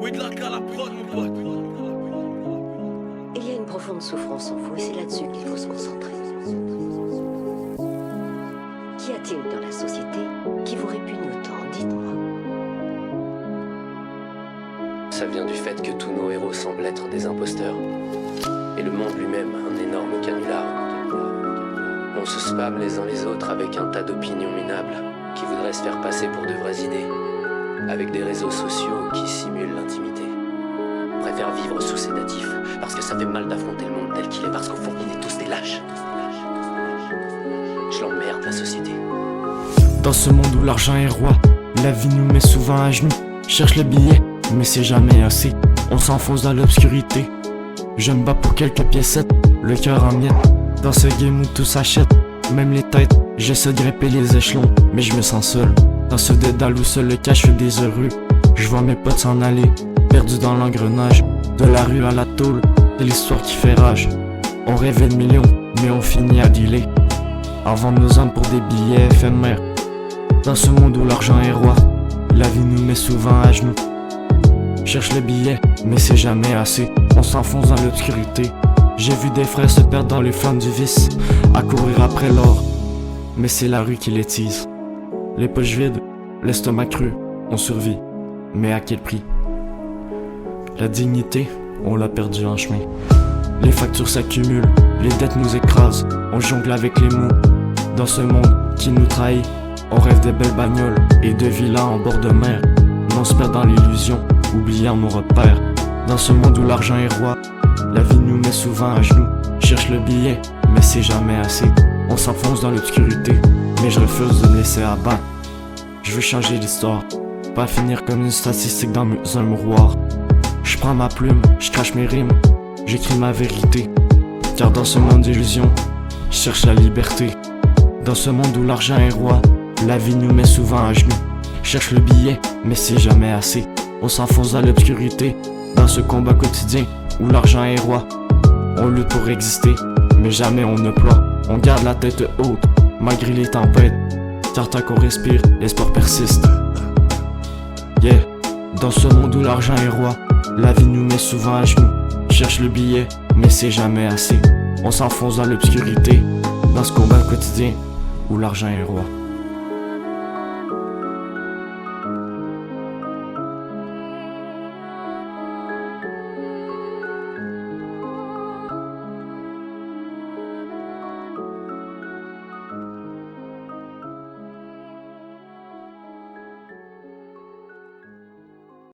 Oui, de la cale à prod, mon pote. Il y a une profonde souffrance en vous et c'est là-dessus qu'il faut se concentrer. Qu'y a-t-il dans la société qui vous répugne autant? Dites-moi. Ça vient du fait que tous nos héros semblent être des imposteurs. Et le monde lui-même un énorme canular. On se spam les uns les autres avec un tas d'opinions minables qui voudraient se faire passer pour de vraies idées. Avec des réseaux sociaux qui simulent l'intimité. On préfère vivre sous sédatif parce que ça fait mal d'affronter le monde tel qu'il est, parce qu'au fond on est tous des lâches. Je l'emmerde la société. Dans ce monde où l'argent est roi, la vie nous met souvent à genoux. Cherche le billet, mais c'est jamais assez. On s'enfonce dans l'obscurité. Je me bats pour quelques piécettes, le cœur en miettes. Dans ce game où tout s'achète, même les têtes. J'essaie de grimper les échelons, mais je me sens seul. Dans ce dédale où seul le cache fait des heureux. Je vois mes potes s'en aller, perdus dans l'engrenage. De la rue à la tôle, c'est l'histoire qui fait rage. On rêvait de millions, mais on finit à dealer. À vendre nos âmes pour des billets éphémères. Dans ce monde où l'argent est roi, la vie nous met souvent à genoux. Cherche le billet, mais c'est jamais assez. On s'enfonce dans l'obscurité. J'ai vu des frères se perdre dans les flammes du vice, à courir après l'or, mais c'est la rue qui les tease. Les poches vides, l'estomac creux, on survit, mais à quel prix? La dignité, on l'a perdue en chemin. Les factures s'accumulent, les dettes nous écrasent. On jongle avec les mots. Dans ce monde qui nous trahit, on rêve des belles bagnoles et de villas en bord de mer. Mais on se perd dans l'illusion, oubliant nos repères. Dans ce monde où l'argent est roi, la vie nous met souvent à genoux. Cherche le billet, mais c'est jamais assez. On s'enfonce dans l'obscurité, mais je refuse de me laisser abattre. Je veux changer l'histoire, pas finir comme une statistique dans un mouroir. Je prends ma plume, je crache mes rimes, j'écris ma vérité. Car dans ce monde d'illusions, je cherche la liberté. Dans ce monde où l'argent est roi, la vie nous met souvent à genoux. Cherche le billet, mais c'est jamais assez. On s'enfonce dans l'obscurité, dans ce combat quotidien où l'argent est roi. On lutte pour exister, mais jamais on ne ploie. On garde la tête haute, malgré les tempêtes. Car tant qu'on respire, l'espoir persiste. Yeah, dans ce monde où l'argent est roi, la vie nous met souvent à genoux. Cherche le billet, mais c'est jamais assez. On s'enfonce dans l'obscurité, dans ce combat quotidien où l'argent est roi.